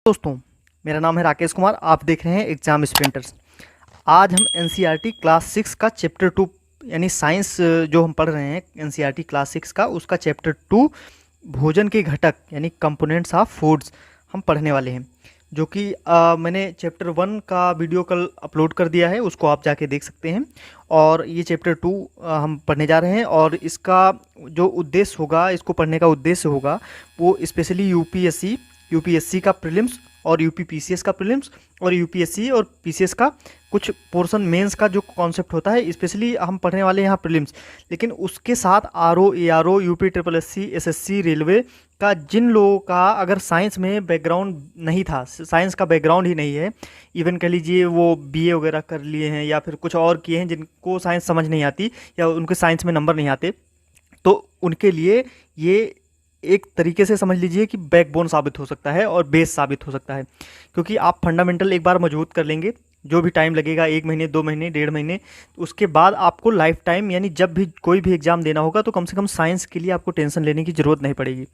दोस्तों, मेरा नाम है राकेश कुमार। आप देख रहे हैं एग्जाम स्प्रिंटर्स। आज हम एनसीईआरटी क्लास 6 का चैप्टर 2 यानी साइंस जो हम पढ़ रहे हैं एनसीईआरटी क्लास 6 का, उसका चैप्टर 2 भोजन के घटक यानी कंपोनेंट्स ऑफ फूड्स हम पढ़ने वाले हैं। जो कि मैंने चैप्टर 1 का वीडियो कल अपलोड कर दिया है, उसको आप जाके देख सकते हैं। और ये चैप्टर 2 हम पढ़ने जा रहे हैं और इसका जो उद्देश्य होगा, इसको पढ़ने का उद्देश्य होगा वो स्पेशली यूपीएससी का प्रीलिम्स और यूपीपीसीएस का प्रीलिम्स और यूपीएससी और पीसीएस का कुछ पोर्शन मेंस का जो कॉन्सेप्ट होता है, स्पेशली हम पढ़ने वाले हैं यहाँ प्रीलिम्स। लेकिन उसके साथ RO, ARO, UP triple SC, SSC, railway का जिन लोगों का अगर साइंस में बैकग्राउंड नहीं था, साइंस का बैकग्राउंड ही नहीं है, इवन कह लीजिए वो बीए वगैरह कर लिए हैं या फिर कुछ और किए हैं, जिनको साइंस समझ नहीं आती या उनके साइंस में नंबर नहीं आते, तो उनके लिए ये एक तरीके से समझ लीजिए कि बैकबोन साबित हो सकता है और बेस साबित हो सकता है। क्योंकि आप फंडामेंटल एक बार मजबूत कर लेंगे, जो भी टाइम लगेगा 1 महीने, 2 महीने, 1.5 महीने, उसके बाद आपको लाइफ टाइम यानी जब भी कोई भी एग्ज़ाम देना होगा तो कम से कम साइंस के लिए आपको टेंशन लेने की ज़रूरत नहीं पड़ेगी।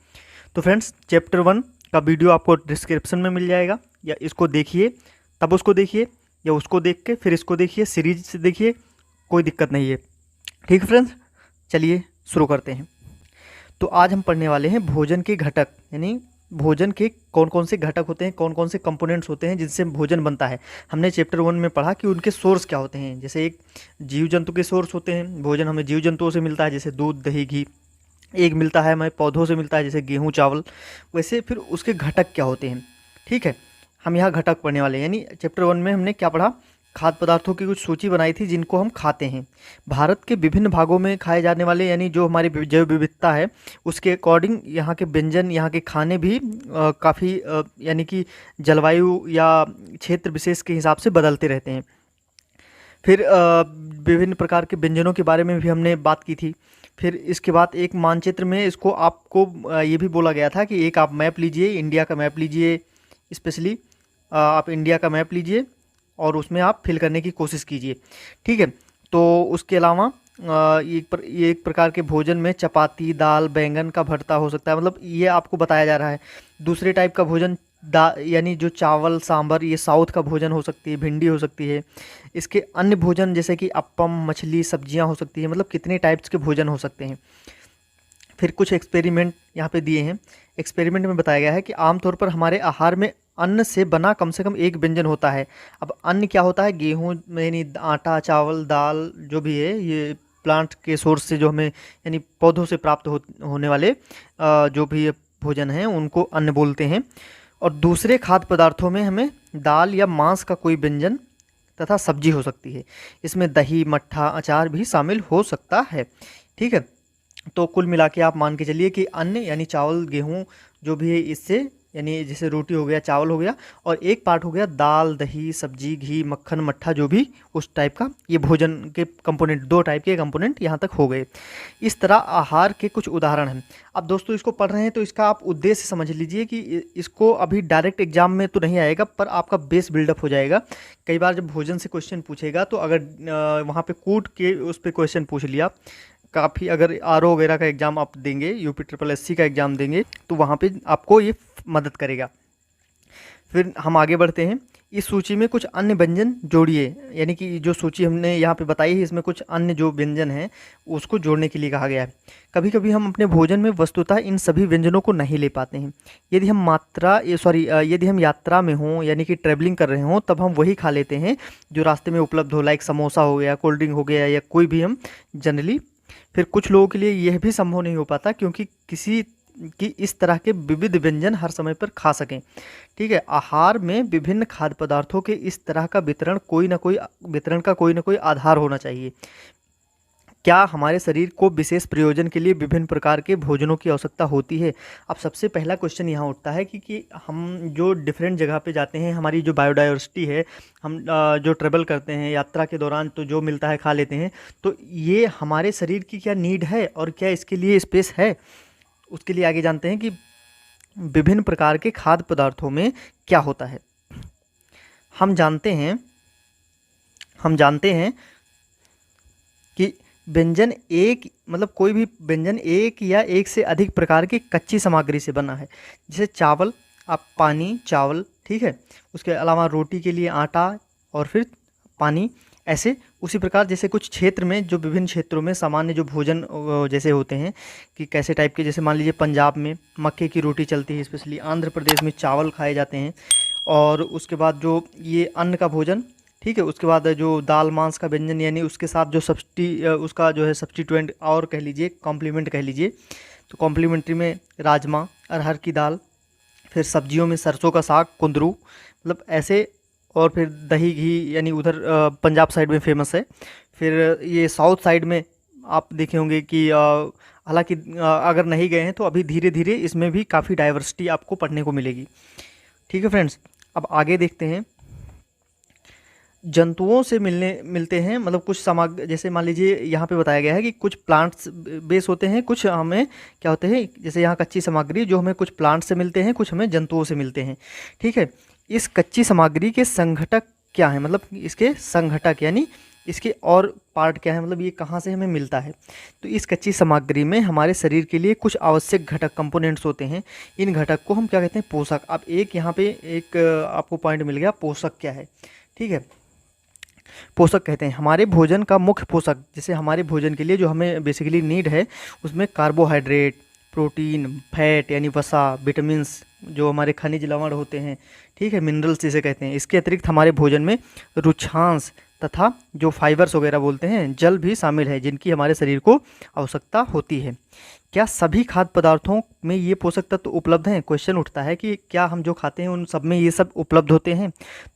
तो फ्रेंड्स, चैप्टर 1 का वीडियो आपको डिस्क्रिप्शन में मिल जाएगा, या इसको देखिए तब उसको देखिए, या उसको देख के फिर इसको देखिए, सीरीज से देखिए, कोई दिक्कत नहीं है। ठीक है फ्रेंड्स, चलिए शुरू करते हैं। तो आज हम पढ़ने वाले हैं भोजन के घटक, यानी भोजन के कौन कौन से घटक होते हैं, कौन कौन से कंपोनेंट्स होते हैं जिनसे भोजन बनता है। हमने चैप्टर 1 में पढ़ा कि उनके सोर्स क्या होते हैं। जैसे एक जीव जंतु के सोर्स होते हैं, भोजन हमें जीव जंतुओं से मिलता है जैसे दूध, दही, घी। एक मिलता है हमें पौधों से मिलता है जैसे गेहूँ, चावल। वैसे फिर उसके घटक क्या होते हैं, ठीक है, हम यहाँ घटक पढ़ने वाले हैं। यानी चैप्टर 1 में हमने क्या पढ़ा, खाद्य पदार्थों की कुछ सूची बनाई थी जिनको हम खाते हैं। भारत के विभिन्न भागों में खाए जाने वाले यानी जो हमारी जैव विविधता है उसके अकॉर्डिंग यहाँ के व्यंजन, यहाँ के खाने भी काफ़ी यानी कि जलवायु या क्षेत्र विशेष के हिसाब से बदलते रहते हैं। फिर विभिन्न प्रकार के व्यंजनों के बारे में भी हमने बात की थी। फिर इसके बाद एक मानचित्र में इसको आपको ये भी बोला गया था कि एक आप मैप लीजिए, इंडिया का मैप लीजिए, स्पेशली आप इंडिया का मैप लीजिए और उसमें आप फिल करने की कोशिश कीजिए, ठीक है। तो उसके अलावा ये एक प्रकार के भोजन में चपाती, दाल, बैंगन का भरता हो सकता है, मतलब ये आपको बताया जा रहा है। दूसरे टाइप का भोजन यानी जो चावल, सांभर, ये साउथ का भोजन हो सकती है, भिंडी हो सकती है। इसके अन्य भोजन जैसे कि अप्पम, मछली, सब्जियां हो सकती है, मतलब कितने टाइप्स के भोजन हो सकते हैं। फिर कुछ एक्सपेरिमेंट यहाँ पे दिए हैं। एक्सपेरिमेंट में बताया गया है कि आमतौर पर हमारे आहार में अन्न से बना कम से कम एक व्यंजन होता है। अब अन्न क्या होता है, गेहूँ यानी आटा, चावल, दाल जो भी है, ये प्लांट के सोर्स से जो हमें यानी पौधों से प्राप्त होने वाले जो भी भोजन हैं उनको अन्न बोलते हैं। और दूसरे खाद्य पदार्थों में हमें दाल या मांस का कोई व्यंजन तथा सब्जी हो सकती है। इसमें दही, मट्ठा, अचार भी शामिल हो सकता है, ठीक है। तो कुल मिला के आप मान के चलिए कि अन्न यानी चावल, गेहूँ जो भी है, इससे यानी जैसे रोटी हो गया, चावल हो गया, और एक पार्ट हो गया दाल, दही, सब्जी, घी, मक्खन, मट्ठा, जो भी उस टाइप का, ये भोजन के कंपोनेंट, 2 टाइप के कंपोनेंट यहाँ तक हो गए। इस तरह आहार के कुछ उदाहरण हैं। अब दोस्तों, इसको पढ़ रहे हैं तो इसका आप उद्देश्य समझ लीजिए कि इसको अभी डायरेक्ट एग्जाम में तो नहीं आएगा, पर आपका बेस बिल्डअप हो जाएगा। कई बार जब भोजन से क्वेश्चन पूछेगा तो अगर वहाँ पे कूट के उस पर क्वेश्चन पूछ लिया, काफ़ी अगर आरओ वगैरह का एग्ज़ाम आप देंगे, यूपी ट्रिपल एससी का एग्ज़ाम देंगे, तो वहाँ पे आपको ये मदद करेगा। फिर हम आगे बढ़ते हैं। इस सूची में कुछ अन्य व्यंजन जोड़िए, यानी कि जो सूची हमने यहाँ पे बताई है इसमें कुछ अन्य जो व्यंजन हैं उसको जोड़ने के लिए कहा गया है। कभी कभी हम अपने भोजन में वस्तुतः इन सभी व्यंजनों को नहीं ले पाते हैं। यदि हम यात्रा में हों यानी कि ट्रैवलिंग कर रहे हों, तब हम वही खा लेते हैं जो रास्ते में उपलब्ध हो, लाइक समोसा हो गया, कोल्ड ड्रिंक हो गया, या कोई भी हम जनरली। फिर कुछ लोगों के लिए यह भी संभव नहीं हो पाता क्योंकि किसी की इस तरह के विविध व्यंजन हर समय पर खा सकें, ठीक है। आहार में विभिन्न खाद्य पदार्थों के इस तरह का वितरण का कोई ना कोई आधार होना चाहिए। क्या हमारे शरीर को विशेष प्रयोजन के लिए विभिन्न प्रकार के भोजनों की आवश्यकता होती है। अब सबसे पहला क्वेश्चन यहाँ उठता है कि हम जो डिफरेंट जगह पे जाते हैं, हमारी जो बायोडाइवर्सिटी है, हम जो ट्रेवल करते हैं यात्रा के दौरान, तो जो मिलता है खा लेते हैं, तो ये हमारे शरीर की क्या नीड है और क्या इसके लिए स्पेस है। उसके लिए आगे जानते हैं कि विभिन्न प्रकार के खाद्य पदार्थों में क्या होता है। हम जानते हैं कि व्यंजन कोई भी व्यंजन एक या एक से अधिक प्रकार की कच्ची सामग्री से बना है। जैसे चावल, आप पानी, चावल, ठीक है। उसके अलावा रोटी के लिए आटा और फिर पानी। ऐसे उसी प्रकार जैसे कुछ क्षेत्र में, जो विभिन्न क्षेत्रों में सामान्य जो भोजन जैसे होते हैं कि कैसे टाइप के, जैसे मान लीजिए पंजाब में मक्के की रोटी चलती है स्पेशली, आंध्र प्रदेश में चावल खाए जाते हैं, और उसके बाद जो ये अन्न का भोजन, ठीक है। उसके बाद जो दाल मांस का व्यंजन, यानी उसके साथ जो उसका जो है सब्स्टिट्यूएंट और कह लीजिए कॉम्प्लीमेंट कह लीजिए, तो कॉम्प्लीमेंट्री में राजमा, अरहर की दाल, फिर सब्जियों में सरसों का साग, कुंदरू, मतलब ऐसे। और फिर दही घी, यानी उधर पंजाब साइड में फेमस है। फिर ये साउथ साइड में आप देखे होंगे कि हालांकि अगर नहीं गए हैं तो अभी धीरे धीरे इसमें भी काफ़ी डाइवर्सिटी आपको पढ़ने को मिलेगी, ठीक है फ्रेंड्स। अब आगे देखते हैं, जंतुओं से मिलते हैं, मतलब कुछ सामग्री, जैसे मान लीजिए यहाँ पे बताया गया है कि कुछ प्लांट्स बेस होते हैं, कुछ हमें क्या होते हैं, जैसे यहाँ कच्ची सामग्री जो हमें कुछ प्लांट से मिलते हैं, कुछ हमें जंतुओं से मिलते हैं, ठीक है। इस कच्ची सामग्री के संघटक क्या है, मतलब इसके संघटक यानी इसके और पार्ट क्या है, मतलब ये कहाँ से हमें मिलता है। तो इस कच्ची सामग्री में हमारे शरीर के लिए कुछ आवश्यक घटक कंपोनेंट्स होते हैं। इन घटक को हम क्या कहते हैं, पोषक। अब एक यहाँ पे एक आपको पॉइंट मिल गया, पोषक क्या है, ठीक है। पोषक कहते हैं हमारे भोजन का मुख्य पोषक, जैसे हमारे भोजन के लिए जो हमें बेसिकली नीड है, उसमें कार्बोहाइड्रेट, प्रोटीन, फैट यानी वसा, विटामिन्स जो हमारे खनिज लवण होते हैं, ठीक है, मिनरल्स जिसे कहते हैं। इसके अतिरिक्त हमारे भोजन में रुक्षांश तथा जो फाइबर्स वगैरह बोलते हैं, जल भी शामिल है, जिनकी हमारे शरीर को आवश्यकता होती है। क्या सभी खाद्य पदार्थों में ये पोषक तत्व उपलब्ध हैं? क्वेश्चन उठता है कि क्या हम जो खाते हैं उन सब में ये सब उपलब्ध होते हैं?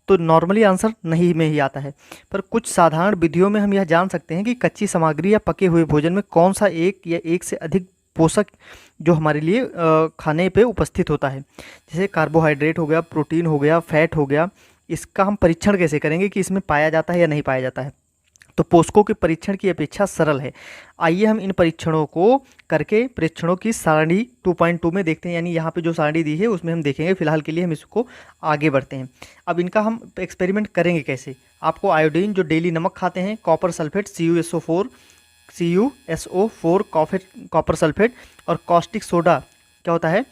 तो नॉर्मली आंसर नहीं में ही आता है, पर कुछ साधारण विधियों में हम यह जान सकते हैं कि कच्ची सामग्री या पके हुए भोजन में कौन सा एक या एक से अधिक पोषक जो हमारे लिए खाने पे उपस्थित होता है। जैसे कार्बोहाइड्रेट हो गया, प्रोटीन हो गया, फैट हो गया। इसका हम परीक्षण कैसे करेंगे कि इसमें पाया जाता है या नहीं पाया जाता है? तो पोषकों के परीक्षण की अपेक्षा सरल है। आइए हम इन परीक्षणों को करके परीक्षणों की सारणी 2.2 में देखते हैं, यानी यहाँ पे जो सारणी दी है उसमें हम देखेंगे। फिलहाल के लिए हम इसको आगे बढ़ते हैं। अब इनका हम एक्सपेरिमेंट करेंगे कैसे। आपको आयोडीन जो डेली नमक खाते हैं, copper sulphate CuSO4 copper sulphate, और कास्टिक सोडा क्या होता है,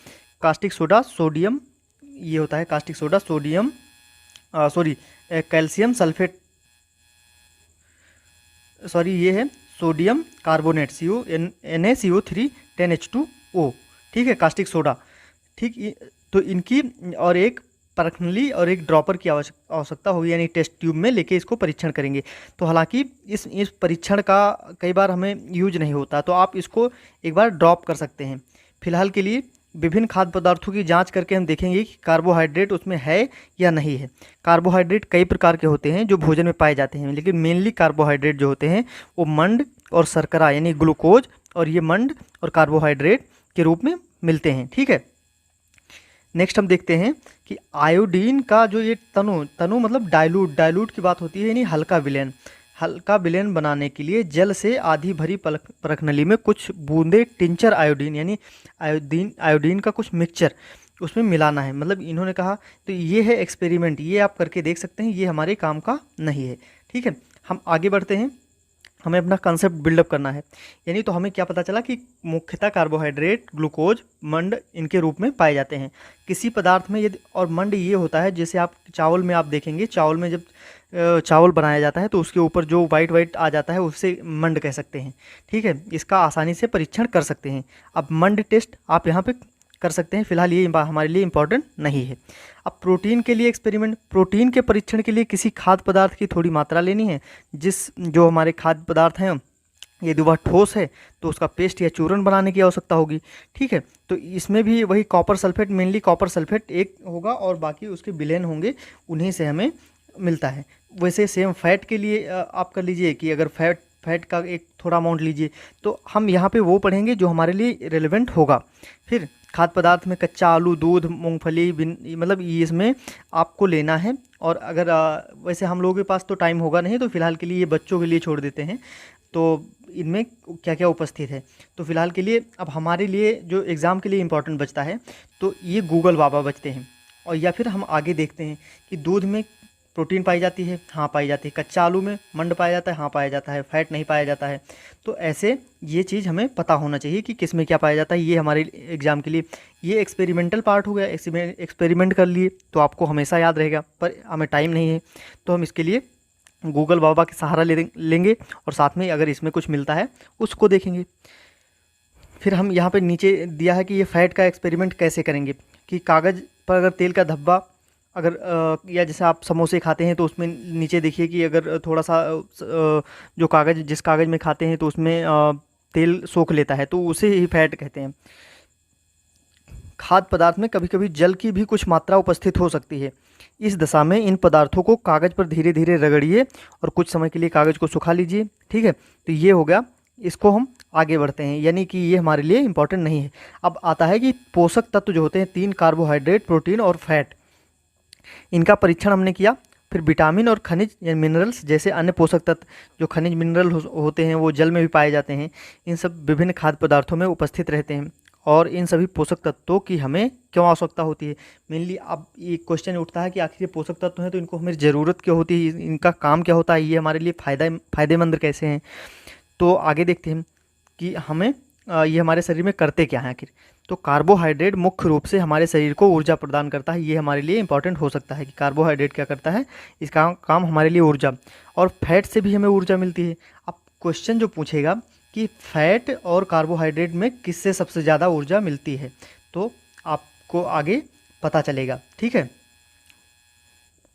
कास्टिक सोडा सोडियम, ये होता है caustic soda sodium calcium sulphate, ये है सोडियम कार्बोनेट NaCO3 10H2O, ठीक है, कास्टिक सोडा, ठीक। तो इनकी और एक परखनली और एक ड्रॉपर की आवश्यकता होगी, यानी टेस्ट ट्यूब में लेके इसको परीक्षण करेंगे। तो हालांकि इस परीक्षण का कई बार हमें यूज नहीं होता, तो आप इसको एक बार ड्रॉप कर सकते हैं। फिलहाल के लिए विभिन्न खाद्य पदार्थों की जांच करके हम देखेंगे कि कार्बोहाइड्रेट उसमें है या नहीं है। कार्बोहाइड्रेट कई प्रकार के होते हैं जो भोजन में पाए जाते हैं, लेकिन मेनली कार्बोहाइड्रेट जो होते हैं वो मंड और शर्करा यानी ग्लूकोज, और ये मंड और कार्बोहाइड्रेट के रूप में मिलते हैं, ठीक है। नेक्स्ट हम देखते हैं कि आयोडीन का जो ये तनु मतलब डाइल्यूट की बात होती है, यानी हल्का विलयन बनाने के लिए जल से आधी भरी परखनली में कुछ बूंदे टिंचर आयोडीन यानी आयोडीन का कुछ मिक्सचर उसमें मिलाना है। मतलब इन्होंने कहा, तो ये है एक्सपेरिमेंट, ये आप करके देख सकते हैं, ये हमारे काम का नहीं है, ठीक है। हम आगे बढ़ते हैं, हमें अपना कंसेप्ट बिल्डअप करना है। यानी तो हमें क्या पता चला कि मुख्यतः कार्बोहाइड्रेट, ग्लूकोज, मंड इनके रूप में पाए जाते हैं किसी पदार्थ में। यदि और मंड ये होता है, जैसे आप चावल में आप देखेंगे, चावल में जब चावल बनाया जाता है तो उसके ऊपर जो वाइट आ जाता है उससे मंड कह सकते हैं, ठीक है। इसका आसानी से परीक्षण कर सकते हैं। अब मंड टेस्ट आप यहाँ पे कर सकते हैं, फिलहाल ये हमारे लिए इम्पॉर्टेंट नहीं है। अब प्रोटीन के लिए एक्सपेरिमेंट, प्रोटीन के परीक्षण के लिए किसी खाद्य पदार्थ की थोड़ी मात्रा लेनी है। जो हमारे खाद्य पदार्थ हैं यदि वह ठोस है तो उसका पेस्ट या चूर्ण बनाने की आवश्यकता होगी, ठीक है। तो इसमें भी वही copper sulphate, mainly copper sulphate एक होगा और बाकी उसके विलेन होंगे, उन्हीं से हमें मिलता है। वैसे सेम फैट के लिए आप कर लीजिए कि अगर फैट का एक थोड़ा अमाउंट लीजिए, तो हम यहाँ पे वो पढ़ेंगे जो हमारे लिए रेलेवेंट होगा। फिर खाद्य पदार्थ में कच्चा आलू, दूध, मूंगफली, मतलब ये इसमें आपको लेना है। और अगर वैसे हम लोगों के पास तो टाइम होगा नहीं, तो फिलहाल के लिए ये बच्चों के लिए छोड़ देते हैं, तो इनमें क्या क्या उपस्थित है। तो फिलहाल के लिए अब हमारे लिए जो एग्ज़ाम के लिए इम्पोर्टेंट बचता है, तो ये गूगल बाबा बचते हैं। और या फिर हम आगे देखते हैं कि दूध में प्रोटीन पाई जाती है, हाँ पाई जाती है। कच्चा आलू में मंड पाया जाता है, हाँ पाया जाता है। फैट नहीं पाया जाता है। तो ऐसे ये चीज़ हमें पता होना चाहिए कि किस में क्या पाया जाता है। ये हमारे एग्ज़ाम के लिए ये एक्सपेरिमेंटल पार्ट हो गया। एक्सपेरिमेंट कर लिए तो आपको हमेशा याद रहेगा, पर हमें टाइम नहीं है तो हम इसके लिए गूगल बाबा के सहारा लेंगे और साथ में अगर इसमें कुछ मिलता है उसको देखेंगे। फिर हम यहाँ पे नीचे दिया है कि ये फ़ैट का एक्सपेरिमेंट कैसे करेंगे, कि कागज़ पर अगर तेल का धब्बा अगर या जैसे आप समोसे खाते हैं तो उसमें नीचे देखिए कि अगर थोड़ा सा जो कागज़ जिस कागज़ में खाते हैं तो उसमें तेल सोख लेता है तो उसे ही फैट कहते हैं। खाद्य पदार्थ में कभी कभी जल की भी कुछ मात्रा उपस्थित हो सकती है। इस दशा में इन पदार्थों को कागज़ पर धीरे धीरे रगड़िए और कुछ समय के लिए कागज़ को सुखा लीजिए। ठीक है, तो ये हो गया। इसको हम आगे बढ़ते हैं, यानी कि ये हमारे लिए इम्पॉर्टेंट नहीं है। अब आता है कि पोषक तत्व जो होते हैं 3 कार्बोहाइड्रेट, प्रोटीन और फैट, इनका परीक्षण हमने किया। फिर विटामिन और खनिज या मिनरल्स जैसे अन्य पोषक तत्व जो खनिज मिनरल होते हैं वो जल में भी पाए जाते हैं। इन सब विभिन्न खाद्य पदार्थों में उपस्थित रहते हैं और इन सभी पोषक तत्वों की हमें क्यों आवश्यकता होती है। मेनली अब ये क्वेश्चन उठता है कि आखिर ये पोषक तत्व हैं तो इनको हमें ज़रूरत क्यों होती है, इनका काम क्या होता है, ये हमारे लिए फ़ायदेमंद कैसे हैं। तो आगे देखते हैं कि हमें ये हमारे शरीर में करते क्या हैं आखिर। तो कार्बोहाइड्रेट मुख्य रूप से हमारे शरीर को ऊर्जा प्रदान करता है। ये हमारे लिए इंपॉर्टेंट हो सकता है कि कार्बोहाइड्रेट क्या करता है, इसका काम हमारे लिए ऊर्जा। और फैट से भी हमें ऊर्जा मिलती है। अब क्वेश्चन जो पूछेगा कि फैट और कार्बोहाइड्रेट में किससे सबसे ज़्यादा ऊर्जा मिलती है, तो आपको आगे पता चलेगा। ठीक है,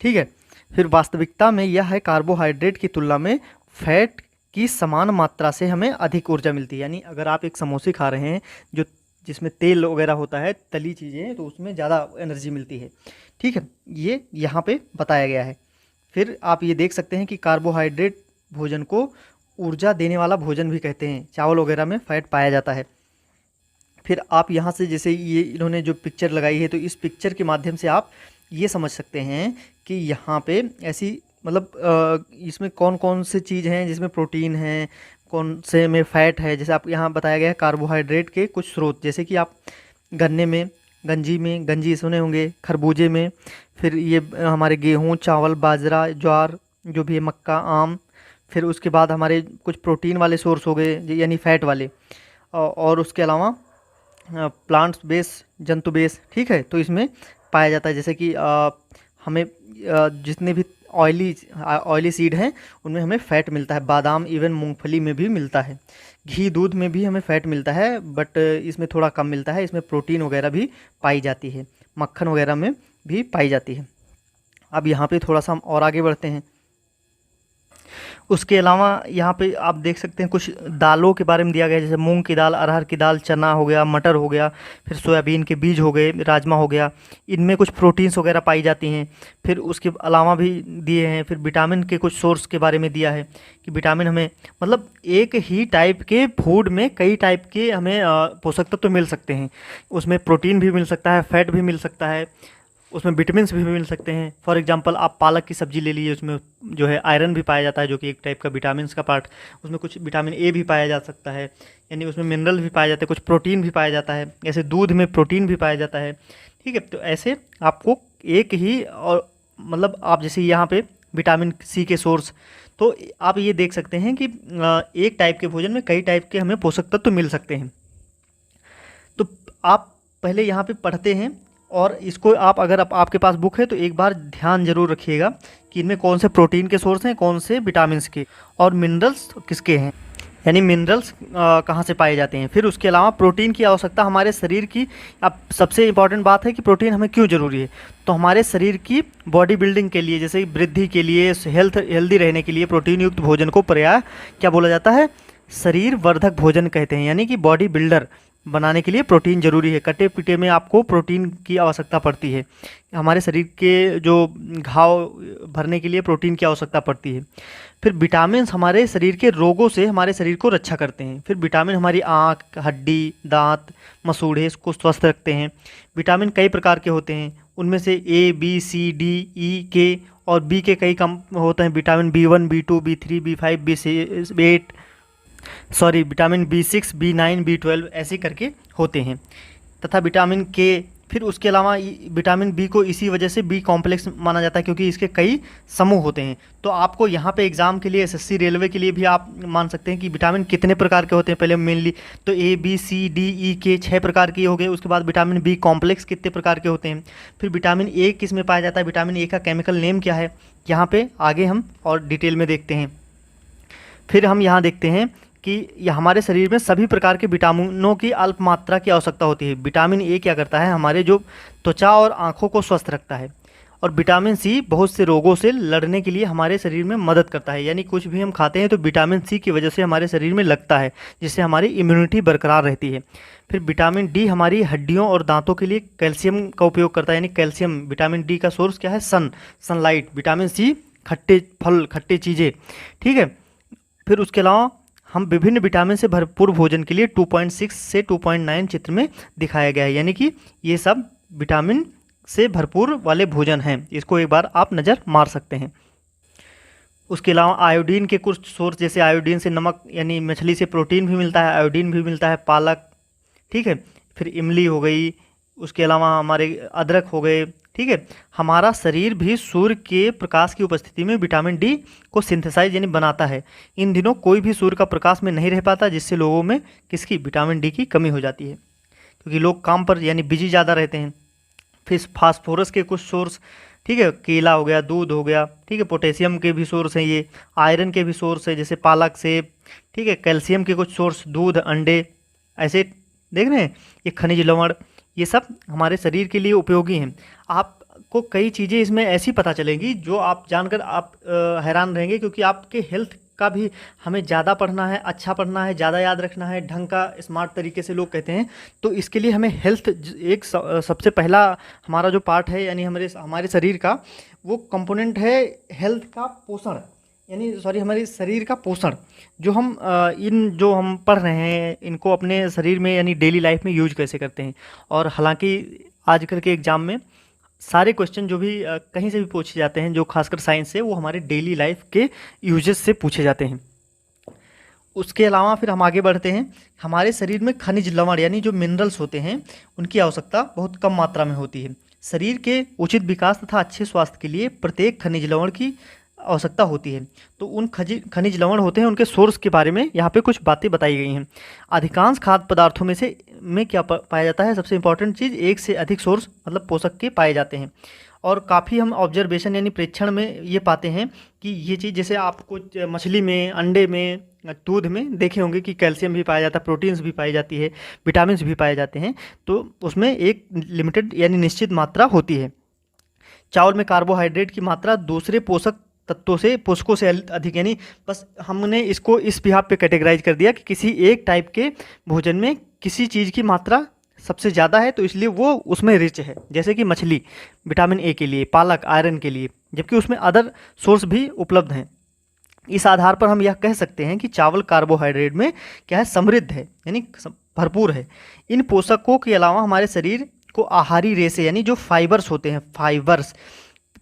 ठीक है। फिर वास्तविकता में यह है, कार्बोहाइड्रेट की तुलना में फैट की समान मात्रा से हमें अधिक ऊर्जा मिलती है। यानी अगर आप एक समोसे खा रहे हैं जो जिसमें तेल वगैरह होता है, तली चीज़ें, तो उसमें ज़्यादा एनर्जी मिलती है। ठीक है, ये यहाँ पे बताया गया है। फिर आप ये देख सकते हैं कि कार्बोहाइड्रेट भोजन को ऊर्जा देने वाला भोजन भी कहते हैं। चावल वगैरह में फैट पाया जाता है। फिर आप यहाँ से जैसे ये इन्होंने जो पिक्चर लगाई है तो इस पिक्चर के माध्यम से आप ये समझ सकते हैं कि यहाँ पे ऐसी मतलब इसमें कौन कौन से चीज़ हैं जिसमें प्रोटीन है, कौन से में फ़ैट है। जैसे आप यहाँ बताया गया है कार्बोहाइड्रेट के कुछ स्रोत, जैसे कि आप गन्ने में, गंजी सुने होंगे, खरबूजे में, फिर ये हमारे गेहूँ, चावल, बाजरा, ज्वार जो भी है, मक्का, आम। फिर उसके बाद हमारे कुछ प्रोटीन वाले सोर्स हो गए यानी फ़ैट वाले, और उसके अलावा प्लांट्स बेस, जंतु बेस। ठीक है, तो इसमें पाया जाता है। जैसे कि हमें जितने भी ऑयली सीड हैं उनमें हमें फ़ैट मिलता है। बादाम, इवन मूंगफली में भी मिलता है। घी, दूध में भी हमें फ़ैट मिलता है, बट इसमें थोड़ा कम मिलता है। इसमें प्रोटीन वगैरह भी पाई जाती है। मक्खन वगैरह में भी पाई जाती है। अब यहाँ पे थोड़ा सा हम और आगे बढ़ते हैं। उसके अलावा यहाँ पे आप देख सकते हैं कुछ दालों के बारे में दिया गया है, जैसे मूंग की दाल, अरहर की दाल, चना हो गया, मटर हो गया, फिर सोयाबीन के बीज हो गए, राजमा हो गया। इनमें कुछ प्रोटीन्स वगैरह पाई जाती हैं। फिर उसके अलावा भी दिए हैं, फिर विटामिन के कुछ सोर्स के बारे में दिया है कि विटामिन हमें मतलब एक ही टाइप के फूड में कई टाइप के हमें पोषक तत्व तो मिल सकते हैं। उसमें प्रोटीन भी मिल सकता है, फैट भी मिल सकता है, उसमें विटामिन्स भी मिल सकते हैं। फॉर एग्जांपल आप पालक की सब्ज़ी ले लीजिए, उसमें जो है आयरन भी पाया जाता है, जो कि एक टाइप का विटामिन्स का पार्ट। उसमें कुछ विटामिन ए भी पाया जा सकता है, यानी उसमें मिनरल भी पाया जाता है, कुछ प्रोटीन भी पाया जाता है। ऐसे दूध में प्रोटीन भी पाया जाता है। ठीक है, तो ऐसे आपको एक ही, और मतलब आप जैसे यहाँ पे विटामिन सी के सोर्स, तो आप ये देख सकते हैं कि एक टाइप के भोजन में कई टाइप के हमें पोषक तत्व मिल सकते हैं। तो आप पहले यहाँ पे पढ़ते हैं, और इसको आप अगर आपके पास बुक है तो एक बार ध्यान जरूर रखिएगा कि इनमें कौन से प्रोटीन के सोर्स हैं, कौन से विटामिन्स के, और मिनरल्स किसके हैं, यानी मिनरल्स कहाँ से पाए जाते हैं। फिर उसके अलावा प्रोटीन की आवश्यकता हमारे शरीर की, अब सबसे इम्पॉर्टेंट बात है कि प्रोटीन हमें क्यों ज़रूरी है। तो हमारे शरीर की बॉडी बिल्डिंग के लिए, जैसे वृद्धि के लिए, हेल्दी रहने के लिए प्रोटीन युक्त भोजन को प्रायः क्या बोला जाता है, शरीर वर्धक भोजन कहते हैं। यानी कि बॉडी बिल्डर बनाने के लिए प्रोटीन जरूरी है। कटे पिटे में आपको प्रोटीन की आवश्यकता पड़ती है। हमारे शरीर के जो घाव भरने के लिए प्रोटीन की आवश्यकता पड़ती है। फिर विटामिन हमारे शरीर के रोगों से हमारे शरीर को रक्षा करते हैं। फिर विटामिन हमारी आँख, हड्डी, दांत, मसूड़े को स्वस्थ रखते हैं। विटामिन कई प्रकार के होते हैं, उनमें से ए, बी, सी, डी, ई, के और बी के कई कम होते हैं। Vitamin B1, B2, B3, B5, B8 vitamin B6, B9, B12 ऐसे करके होते हैं। तथा विटामिन के फिर उसके अलावा विटामिन बी को इसी वजह से बी कॉम्प्लेक्स माना जाता है क्योंकि इसके कई समूह होते हैं। तो आपको यहाँ पे एग्जाम के लिए एसएससी रेलवे के लिए भी आप मान सकते हैं कि विटामिन कितने प्रकार के होते हैं। पहले मेनली तो A B C D E के 6 प्रकार के हो गए। उसके बाद विटामिन बी कॉम्प्लेक्स कितने प्रकार के होते हैं। फिर विटामिन ए किस में पाया जाता है, विटामिन ए का केमिकल नेम क्या है, यहाँ पे आगे हम और डिटेल में देखते हैं। फिर हम यहाँ देखते हैं कि यह हमारे शरीर में सभी प्रकार के विटामिनों की अल्प मात्रा की आवश्यकता होती है। विटामिन ए क्या करता है, हमारे जो त्वचा और आँखों को स्वस्थ रखता है। और विटामिन सी बहुत से रोगों से लड़ने के लिए हमारे शरीर में मदद करता है। यानी कुछ भी हम खाते हैं तो विटामिन सी की वजह से हमारे शरीर में लगता है, जिससे हमारी इम्यूनिटी बरकरार रहती है। फिर विटामिन डी हमारी हड्डियों और दांतों के लिए कैल्शियम का उपयोग करता है। यानी कैल्शियम, विटामिन डी का सोर्स क्या है, सनलाइट। विटामिन सी खट्टे फल, खट्टे चीज़ें, ठीक है। फिर उसके अलावा हम विभिन्न विटामिन से भरपूर भोजन के लिए 2.6 से 2.9 चित्र में दिखाया गया है। यानी कि ये सब विटामिन से भरपूर वाले भोजन हैं। इसको एक बार आप नज़र मार सकते हैं। उसके अलावा आयोडीन के कुछ सोर्स, जैसे आयोडीन से नमक यानी मछली से प्रोटीन भी मिलता है, आयोडीन भी मिलता है, पालक, ठीक है। फिर इमली हो गई, उसके अलावा हमारे अदरक हो गए, ठीक है। हमारा शरीर भी सूर्य के प्रकाश की उपस्थिति में विटामिन डी को सिंथेसाइज यानी बनाता है। इन दिनों कोई भी सूर्य का प्रकाश में नहीं रह पाता, जिससे लोगों में किसकी, विटामिन डी की कमी हो जाती है, क्योंकि लोग काम पर यानी बिजी ज़्यादा रहते हैं। फिर फास्फोरस के कुछ सोर्स, ठीक है, केला हो गया, दूध हो गया, ठीक है। पोटेशियम के भी सोर्स हैं ये, आयरन के भी सोर्स है जैसे पालक, सेब, ठीक है। कैल्शियम के कुछ सोर्स, दूध, अंडे, ऐसे देख रहे हैं। ये खनिज लवण, ये सब हमारे शरीर के लिए उपयोगी हैं। आपको कई चीज़ें इसमें ऐसी पता चलेंगी जो आप जानकर आप हैरान रहेंगे, क्योंकि आपके हेल्थ का भी हमें ज़्यादा पढ़ना है, अच्छा पढ़ना है, ज़्यादा याद रखना है, ढंग का स्मार्ट तरीके से लोग कहते हैं। तो इसके लिए हमें हेल्थ एक सबसे पहला हमारा जो पार्ट है, यानी हमारे शरीर का वो कंपोनेंट है हेल्थ का पोषण, यानी हमारे शरीर का पोषण। जो हम जो हम पढ़ रहे हैं इनको अपने शरीर में यानी डेली लाइफ में यूज कैसे करते हैं। और हालांकि आजकल के एग्ज़ाम में सारे क्वेश्चन जो भी कहीं से भी पूछे जाते हैं, जो खासकर साइंस से, वो हमारे डेली लाइफ के यूजेस से पूछे जाते हैं। उसके अलावा फिर हम आगे बढ़ते हैं। हमारे शरीर में खनिज लवण यानी जो मिनरल्स होते हैं उनकी आवश्यकता बहुत कम मात्रा में होती है। शरीर के उचित विकास तथा अच्छे स्वास्थ्य के लिए प्रत्येक खनिज लवण की आवश्यकता होती है। तो उन खनिज लवण होते हैं, उनके सोर्स के बारे में यहाँ पे कुछ बातें बताई गई हैं। अधिकांश खाद्य पदार्थों में क्या पाया जाता है, सबसे इंपॉर्टेंट चीज़, एक से अधिक सोर्स मतलब पोषक के पाए जाते हैं। और काफ़ी हम ऑब्जर्वेशन यानी प्रेक्षण में ये पाते हैं कि ये चीज़, जैसे आपको मछली में, अंडे में, दूध में देखे होंगे कि कैल्शियम भी पाया जाता है, प्रोटीन्स भी पाई जाती है, विटामिन भी पाए जाते हैं। तो उसमें एक लिमिटेड यानी निश्चित मात्रा होती है। चावल में कार्बोहाइड्रेट की मात्रा दूसरे पोषकों से अधिक, यानी बस हमने इसको इस बिहाफ पे कैटेगराइज कर दिया कि किसी एक टाइप के भोजन में किसी चीज़ की मात्रा सबसे ज़्यादा है, तो इसलिए वो उसमें रिच है। जैसे कि मछली विटामिन ए के लिए, पालक आयरन के लिए, जबकि उसमें अदर सोर्स भी उपलब्ध हैं। इस आधार पर हम यह कह सकते हैं कि चावल कार्बोहाइड्रेट में क्या है, समृद्ध है, यानी भरपूर है। इन पोषकों के अलावा हमारे शरीर को आहारी रेशे यानी जो फाइबर्स होते हैं, फाइबर्स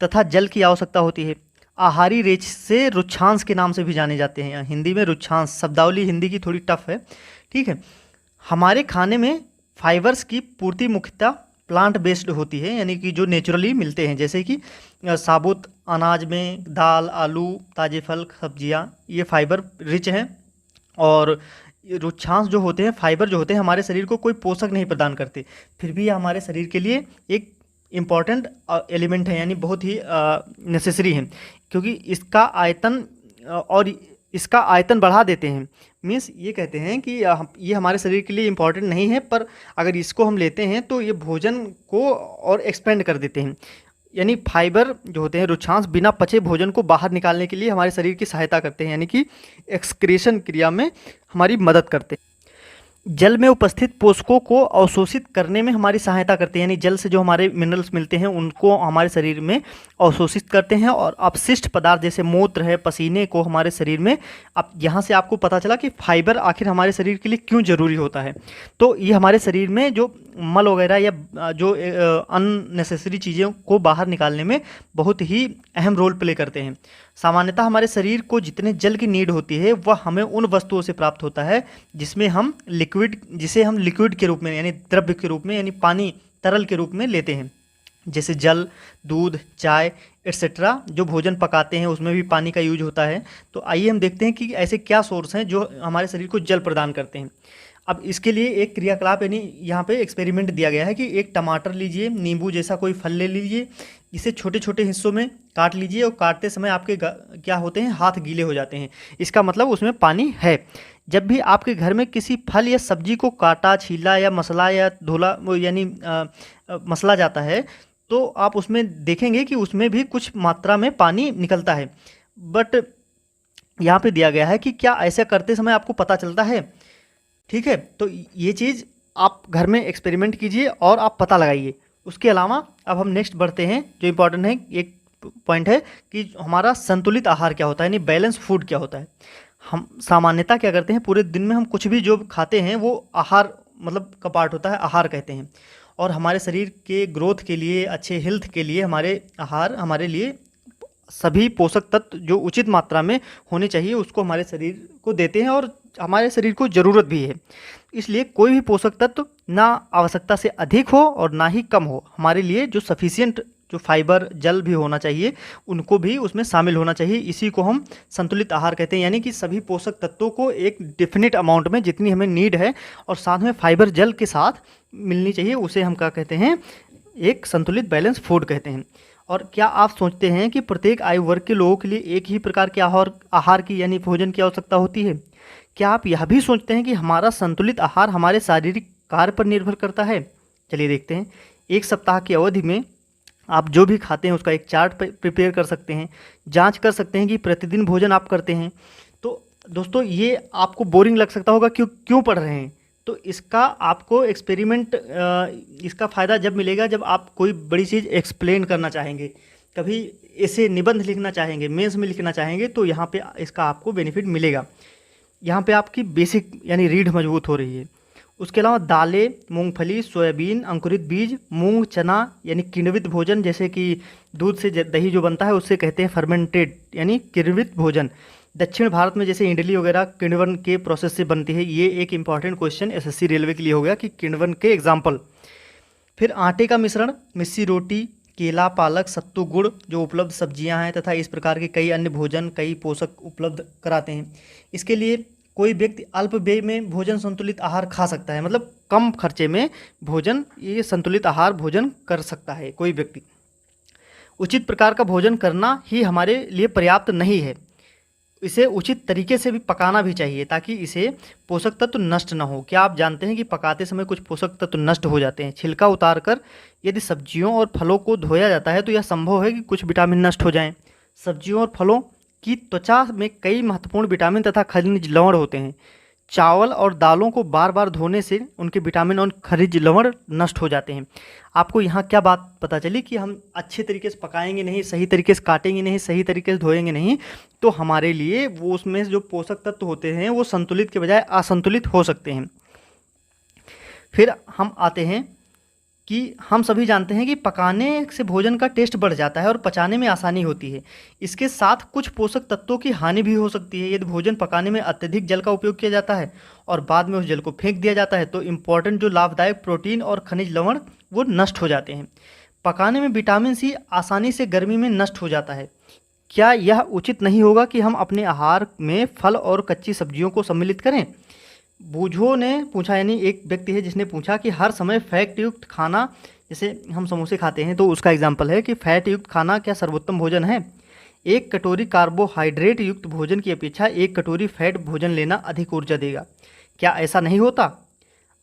तथा जल की आवश्यकता होती है। आहारी रेशे रुक्षांश के नाम से भी जाने जाते हैं। हिंदी में रुक्षांश, शब्दावली हिंदी की थोड़ी टफ है, ठीक है। हमारे खाने में फाइबर्स की पूर्ति मुख्यतः प्लांट बेस्ड होती है, यानी कि जो नेचुरली मिलते हैं, जैसे कि साबुत अनाज में दाल, आलू, ताजे फल, सब्जियां, ये फाइबर रिच हैं। और रुक्षांश जो होते हैं, फाइबर जो होते हैं, हमारे शरीर को कोई पोषक नहीं प्रदान करते, फिर भी ये हमारे शरीर के लिए एक इम्पॉर्टेंट एलिमेंट है, यानी बहुत ही नेसेसरी है, क्योंकि इसका आयतन बढ़ा देते हैं। मीन्स ये कहते हैं कि ये हमारे शरीर के लिए इम्पॉर्टेंट नहीं है, पर अगर इसको हम लेते हैं तो ये भोजन को और एक्सपेंड कर देते हैं। यानी फाइबर जो होते हैं, रुक्षांश, बिना पचे भोजन को बाहर निकालने के लिए हमारे शरीर की सहायता करते हैं, यानी कि एक्सक्रीशन क्रिया में हमारी मदद करते हैं। जल में उपस्थित पोषकों को अवशोषित करने में हमारी सहायता करते हैं, यानी जल से जो हमारे मिनरल्स मिलते हैं उनको हमारे शरीर में अवशोषित करते हैं। और अपशिष्ट पदार्थ जैसे मूत्र है, पसीने को हमारे शरीर में, अब यहाँ से आपको पता चला कि फाइबर आखिर हमारे शरीर के लिए क्यों ज़रूरी होता है। तो ये हमारे शरीर में जो मल वगैरह या जो अननेसेसरी चीज़ों को बाहर निकालने में बहुत ही अहम रोल प्ले करते हैं। सामान्यतः हमारे शरीर को जितने जल की नीड होती है वह हमें उन वस्तुओं से प्राप्त होता है जिसे हम लिक्विड के रूप में यानी द्रव्य के रूप में यानी पानी तरल के रूप में लेते हैं, जैसे जल, दूध, चाय एट्सेट्रा। जो भोजन पकाते हैं उसमें भी पानी का यूज होता है। तो आइए हम देखते हैं कि ऐसे क्या सोर्स हैं जो हमारे शरीर को जल प्रदान करते हैं। अब इसके लिए एक क्रियाकलाप यानी यहाँ पे एक्सपेरिमेंट दिया गया है कि एक टमाटर लीजिए, नींबू जैसा कोई फल ले लीजिए, इसे छोटे छोटे हिस्सों में काट लीजिए और काटते समय आपके क्या होते हैं, हाथ गीले हो जाते हैं। इसका मतलब उसमें पानी है। जब भी आपके घर में किसी फल या सब्जी को काटा, छीला या मसला या धोला यानी मसला जाता है, तो आप उसमें देखेंगे कि उसमें भी कुछ मात्रा में पानी निकलता है। बट यहाँ पे दिया गया है कि क्या ऐसा करते समय आपको पता चलता है। ठीक है, तो ये चीज़ आप घर में एक्सपेरिमेंट कीजिए और आप पता लगाइए। उसके अलावा अब हम नेक्स्ट बढ़ते हैं। जो इम्पोर्टेंट है एक पॉइंट है कि हमारा संतुलित आहार क्या होता है, यानी बैलेंस फूड क्या होता है। हम सामान्यतः क्या करते हैं, पूरे दिन में हम कुछ भी जो खाते हैं वो आहार मतलब का पार्ट होता है, आहार कहते हैं। और हमारे शरीर के ग्रोथ के लिए, अच्छे हेल्थ के लिए हमारे आहार हमारे लिए सभी पोषक तत्व जो उचित मात्रा में होने चाहिए उसको हमारे शरीर को देते हैं और हमारे शरीर को ज़रूरत भी है। इसलिए कोई भी पोषक तत्व ना आवश्यकता से अधिक हो और ना ही कम हो। हमारे लिए जो सफिशिएंट जो फाइबर, जल भी होना चाहिए, उनको भी उसमें शामिल होना चाहिए। इसी को हम संतुलित आहार कहते हैं, यानी कि सभी पोषक तत्वों को एक डेफिनेट अमाउंट में जितनी हमें नीड है और साथ में फाइबर, जल के साथ मिलनी चाहिए, उसे हम क्या कहते हैं, एक संतुलित बैलेंस फूड कहते हैं। और क्या आप सोचते हैं कि प्रत्येक आयु वर्ग के लोगों के लिए एक ही प्रकार के आहार की यानी भोजन की आवश्यकता होती है? क्या आप यह भी सोचते हैं कि हमारा संतुलित आहार हमारे शारीरिक कार्य पर निर्भर करता है? चलिए देखते हैं। एक सप्ताह की अवधि में आप जो भी खाते हैं उसका एक चार्ट प्रिपेयर कर सकते हैं, जांच कर सकते हैं कि प्रतिदिन भोजन आप करते हैं। तो दोस्तों ये आपको बोरिंग लग सकता होगा, क्यों पढ़ रहे हैं, तो इसका आपको एक्सपेरिमेंट इसका फ़ायदा जब मिलेगा जब आप कोई बड़ी चीज़ एक्सप्लेन करना चाहेंगे, कभी ऐसे निबंध लिखना चाहेंगे, मेंस में लिखना चाहेंगे, तो यहाँ पे इसका आपको बेनिफिट मिलेगा। यहाँ पे आपकी बेसिक यानी रीढ़ मजबूत हो रही है। उसके अलावा दालें, मूंगफली, सोयाबीन, अंकुरित बीज, मूंग, चना यानी किण्वित भोजन, जैसे कि दूध से दही जो बनता है उससे कहते हैं फर्मेंटेड यानी किण्वित भोजन। दक्षिण भारत में जैसे इडली वगैरह किण्वन के प्रोसेस से बनती है। ये एक इंपॉर्टेंट क्वेश्चन एसएससी रेलवे के लिए हो गया कि किण्वन के एग्जाम्पल। फिर आटे का मिश्रण, मिस्सी रोटी, केला, पालक, सत्तू, गुड़ जो उपलब्ध सब्जियां हैं तथा इस प्रकार के कई अन्य भोजन कई पोषक उपलब्ध कराते हैं। इसके लिए कोई व्यक्ति अल्प व्यय में भोजन संतुलित आहार खा सकता है, मतलब कम खर्चे में भोजन ये संतुलित आहार भोजन कर सकता है कोई व्यक्ति। उचित प्रकार का भोजन करना ही हमारे लिए पर्याप्त नहीं है, इसे उचित तरीके से भी पकाना भी चाहिए ताकि इसे पोषक तत्व नष्ट न हो। क्या आप जानते हैं कि पकाते समय कुछ पोषक तत्व नष्ट हो जाते हैं? छिलका उतारकर यदि सब्जियों और फलों को धोया जाता है तो यह संभव है कि कुछ विटामिन नष्ट हो जाएं। सब्जियों और फलों की त्वचा में कई महत्वपूर्ण विटामिन तथा खनिज लवण होते हैं। चावल और दालों को बार बार धोने से उनके विटामिन और खनिज लवण नष्ट हो जाते हैं। आपको यहाँ क्या बात पता चली कि हम अच्छे तरीके से पकाएंगे नहीं, सही तरीके से काटेंगे नहीं, सही तरीके से धोएंगे नहीं, तो हमारे लिए वो उसमें जो पोषक तत्व होते हैं वो संतुलित के बजाय असंतुलित हो सकते हैं। फिर हम आते हैं कि हम सभी जानते हैं कि पकाने से भोजन का टेस्ट बढ़ जाता है और पचाने में आसानी होती है। इसके साथ कुछ पोषक तत्वों की हानि भी हो सकती है। यदि भोजन पकाने में अत्यधिक जल का उपयोग किया जाता है और बाद में उस जल को फेंक दिया जाता है तो इम्पॉर्टेंट जो लाभदायक प्रोटीन और खनिज लवण वो नष्ट हो जाते हैं। पकाने में विटामिन सी आसानी से गर्मी में नष्ट हो जाता है। क्या यह उचित नहीं होगा कि हम अपने आहार में फल और कच्ची सब्जियों को सम्मिलित करें? बूझो ने पूछा, यानी एक व्यक्ति है जिसने पूछा कि हर समय फैट युक्त खाना, जैसे हम समोसे खाते हैं तो उसका एग्जाम्पल है कि फैट युक्त खाना क्या सर्वोत्तम भोजन है? एक कटोरी कार्बोहाइड्रेट युक्त भोजन की अपेक्षा एक कटोरी फैट भोजन लेना अधिक ऊर्जा देगा। क्या ऐसा नहीं होता?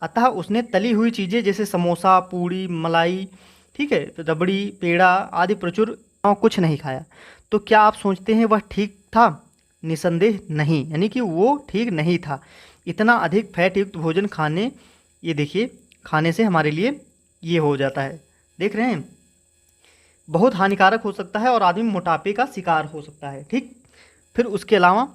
अतः उसने तली हुई चीज़ें जैसे समोसा, पूड़ी, मलाई, ठीक है, रबड़ी, पेड़ा आदि प्रचुर कुछ नहीं खाया। तो क्या आप सोचते हैं वह ठीक था? निसंदेह नहीं, यानी कि वो ठीक नहीं था। इतना अधिक फैट युक्त भोजन खाने, ये देखिए, खाने से हमारे लिए ये हो जाता है, देख रहे हैं, बहुत हानिकारक हो सकता है और आदमी मोटापे का शिकार हो सकता है। ठीक, फिर उसके अलावा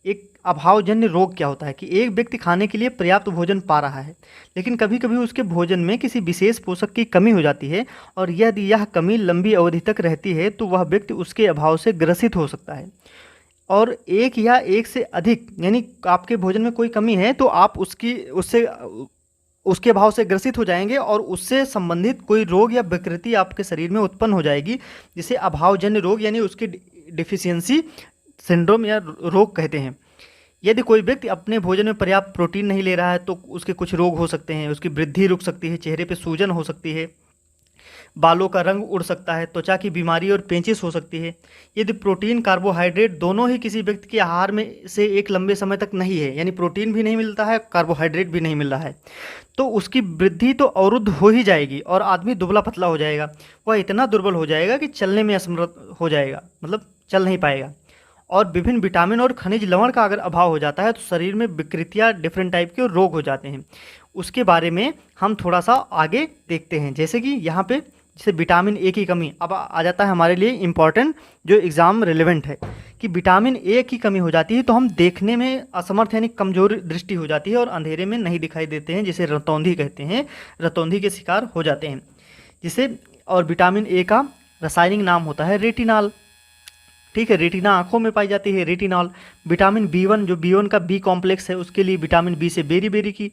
एक अभावजन्य रोग क्या होता है कि एक व्यक्ति खाने के लिए पर्याप्त भोजन पा रहा है लेकिन कभी कभी उसके भोजन में किसी विशेष पोषक की कमी हो जाती है और यदि यह कमी लंबी अवधि तक रहती है तो वह व्यक्ति उसके अभाव से ग्रसित हो सकता है। और एक या एक से अधिक, यानी आपके भोजन में कोई कमी है तो आप उससे उसके अभाव से ग्रसित हो जाएंगे और उससे संबंधित कोई रोग या विकृति आपके शरीर में उत्पन्न हो जाएगी, जिसे अभावजन्य रोग यानी उसकी डिफिशियंसी सिंड्रोम या रोग कहते हैं। यदि कोई व्यक्ति अपने भोजन में पर्याप्त प्रोटीन नहीं ले रहा है तो उसके कुछ रोग हो सकते हैं। उसकी वृद्धि रुक सकती है, चेहरे पे सूजन हो सकती है, बालों का रंग उड़ सकता है, त्वचा की बीमारी और पेचिश हो सकती है। यदि प्रोटीन कार्बोहाइड्रेट दोनों ही किसी व्यक्ति के आहार में से एक लंबे समय तक नहीं है, यानी प्रोटीन भी नहीं मिलता है, कार्बोहाइड्रेट भी नहीं मिल रहा है, तो उसकी वृद्धि तो अवरुद्ध हो ही जाएगी और आदमी दुबला पतला हो जाएगा। वह इतना दुर्बल हो जाएगा कि चलने में असमर्थ हो जाएगा, मतलब चल नहीं पाएगा। और विभिन्न विटामिन और खनिज लवण का अगर अभाव हो जाता है तो शरीर में विकृतियाँ, डिफरेंट टाइप के रोग हो जाते हैं। उसके बारे में हम थोड़ा सा आगे देखते हैं। जैसे कि यहाँ पे जैसे विटामिन ए की कमी अब आ जाता है हमारे लिए इम्पॉर्टेंट, जो एग्ज़ाम रिलेवेंट है, कि विटामिन ए की कमी हो जाती है तो हम देखने में असमर्थ यानी कमजोर दृष्टि हो जाती है और अंधेरे में नहीं दिखाई देते हैं, जिसे रतौंधी कहते हैं, रतौंधी के शिकार हो जाते हैं जिसे। और विटामिन ए का रासायनिक नाम होता है रेटिनॉल। ठीक है, रेटिना आंखों में पाई जाती है, रेटिनॉल। विटामिन B1 जो B1 का बी कॉम्प्लेक्स है, उसके लिए विटामिन बी से बेरी की,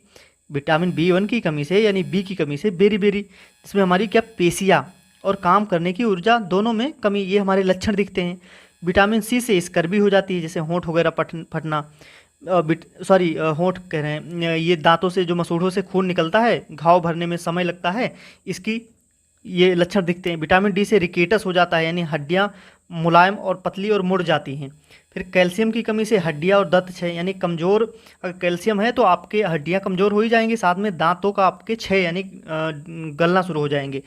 विटामिन B1 की कमी से यानी बी की कमी से बेरी, इसमें हमारी क्या पेशियाँ और काम करने की ऊर्जा दोनों में कमी, ये हमारे लक्षण दिखते हैं। विटामिन सी से स्कर्वी हो जाती है, जैसे होंठ वगैरह फटना, होंठ कह रहे हैं, ये दांतों से जो मसूड़ों से खून निकलता है, घाव भरने में समय लगता है, इसकी ये लक्षण दिखते हैं। विटामिन डी से रिकेटस हो जाता है, यानी हड्डियाँ मुलायम और पतली और मुड़ जाती हैं। फिर कैल्शियम की कमी से हड्डियाँ और दंत क्षय, यानी कमज़ोर, अगर कैल्शियम है तो आपके हड्डियाँ कमज़ोर हो ही जाएंगी, साथ में दांतों का आपके क्षय यानी गलना शुरू हो जाएंगे।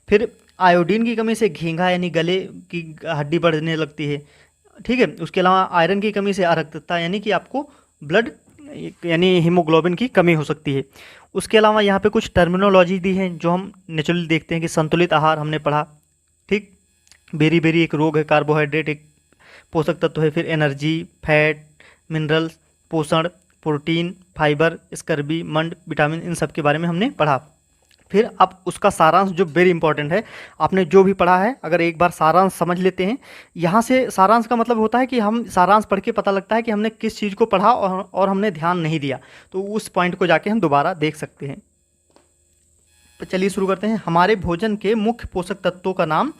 फिर आयोडीन की कमी से घेंघा यानी गले की हड्डी बढ़ने लगती है। ठीक है, उसके अलावा आयरन की कमी से अरक्तता यानी कि आपको ब्लड यानी हीमोग्लोबिन की कमी हो सकती है। उसके अलावा यहाँ पे कुछ टर्मिनोलॉजी दी है जो हम नेचुरली देखते हैं कि संतुलित आहार हमने पढ़ा। ठीक, बेरी एक रोग है, कार्बोहाइड्रेट एक पोषक तत्व है, फिर एनर्जी, फैट, मिनरल्स, पोषण, प्रोटीन, फाइबर, स्कर्बी, मंड, विटामिन, इन सब के बारे में हमने पढ़ा। फिर अब उसका सारांश जो वेरी इंपॉर्टेंट है, आपने जो भी पढ़ा है अगर एक बार सारांश समझ लेते हैं, यहाँ से सारांश का मतलब होता है कि हम सारांश पढ़ के पता लगता है कि हमने किस चीज़ को पढ़ा और हमने ध्यान नहीं दिया, तो उस पॉइंट को जाके हम दोबारा देख सकते हैं। तो चलिए शुरू करते हैं। हमारे भोजन के मुख्य पोषक तत्वों का नाम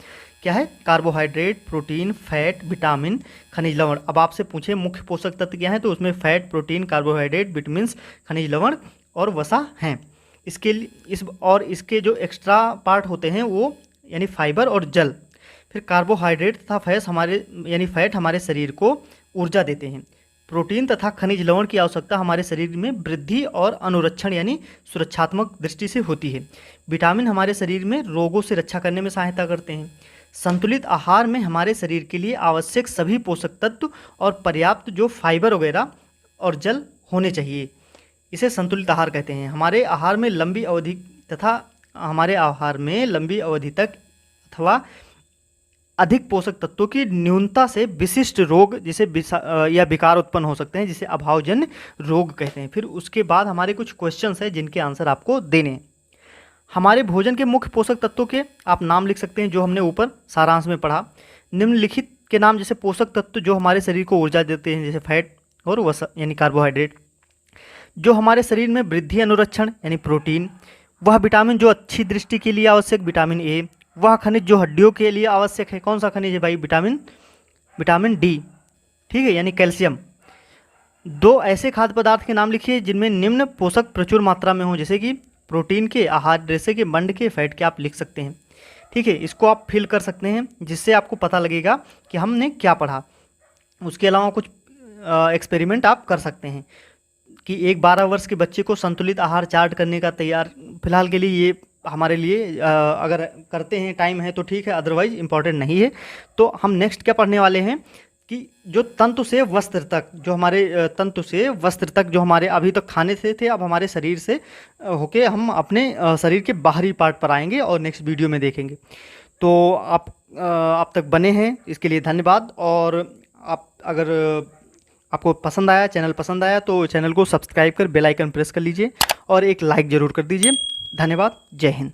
क्या है? कार्बोहाइड्रेट, प्रोटीन, फैट, विटामिन, खनिज लवण। अब आपसे पूछे मुख्य पोषक तत्व क्या है, तो उसमें फैट, प्रोटीन, कार्बोहाइड्रेट, विटामिन, खनिज लवण और वसा हैं। इसके जो एक्स्ट्रा पार्ट होते हैं वो यानी फाइबर और जल। फिर कार्बोहाइड्रेट तथा फैट हमारे शरीर को ऊर्जा देते हैं। प्रोटीन तथा खनिज लवण की आवश्यकता हमारे शरीर में वृद्धि और अनुरक्षण यानी सुरक्षात्मक दृष्टि से होती है। विटामिन हमारे शरीर में रोगों से रक्षा करने में सहायता करते हैं। संतुलित आहार में हमारे शरीर के लिए आवश्यक सभी पोषक तत्व और पर्याप्त जो फाइबर वगैरह और जल होने चाहिए, इसे संतुलित आहार कहते हैं। हमारे आहार में लंबी अवधि तक अथवा अधिक पोषक तत्वों की न्यूनता से विशिष्ट रोग या विकार उत्पन्न हो सकते हैं, जिसे अभावजन्य रोग कहते हैं। फिर उसके बाद हमारे कुछ क्वेश्चंस हैं जिनके आंसर आपको देने हैं। हमारे भोजन के मुख्य पोषक तत्वों के आप नाम लिख सकते हैं जो हमने ऊपर सारांश में पढ़ा। निम्नलिखित के नाम जैसे पोषक तत्व जो हमारे शरीर को ऊर्जा देते हैं, जैसे फैट और वसा यानी कार्बोहाइड्रेट। जो हमारे शरीर में वृद्धि अनुरक्षण यानी प्रोटीन। वह विटामिन जो अच्छी दृष्टि के लिए आवश्यक विटामिन ए। वह खनिज जो हड्डियों के लिए आवश्यक है, कौन सा खनिज है भाई? Vitamin D. ठीक है, यानी कैल्शियम। दो ऐसे खाद्य पदार्थ के नाम लिखिए जिनमें निम्न पोषक प्रचुर मात्रा में हो, जैसे कि प्रोटीन के, आहार जैसे कि मंड के, फैट के, आप लिख सकते हैं। ठीक है, इसको आप फिल कर सकते हैं जिससे आपको पता लगेगा कि हमने क्या पढ़ा। उसके अलावा कुछ एक्सपेरिमेंट आप कर सकते हैं कि एक 12 वर्ष के बच्चे को संतुलित आहार चार्ट करने का फिलहाल के लिए ये हमारे लिए अगर करते हैं, टाइम है तो ठीक है, अदरवाइज इंपॉर्टेंट नहीं है। तो हम नेक्स्ट क्या पढ़ने वाले हैं कि जो तंतु से वस्त्र तक जो हमारे अभी तक खाने से थे, अब हमारे शरीर से होके हम अपने शरीर के बाहरी पार्ट पर आएंगे और नेक्स्ट वीडियो में देखेंगे। तो आप तक बने हैं इसके लिए धन्यवाद। और अगर आपको चैनल पसंद आया तो चैनल को सब्सक्राइब कर बेल आइकन प्रेस कर लीजिए और एक लाइक ज़रूर कर दीजिए। धन्यवाद। जय हिंद।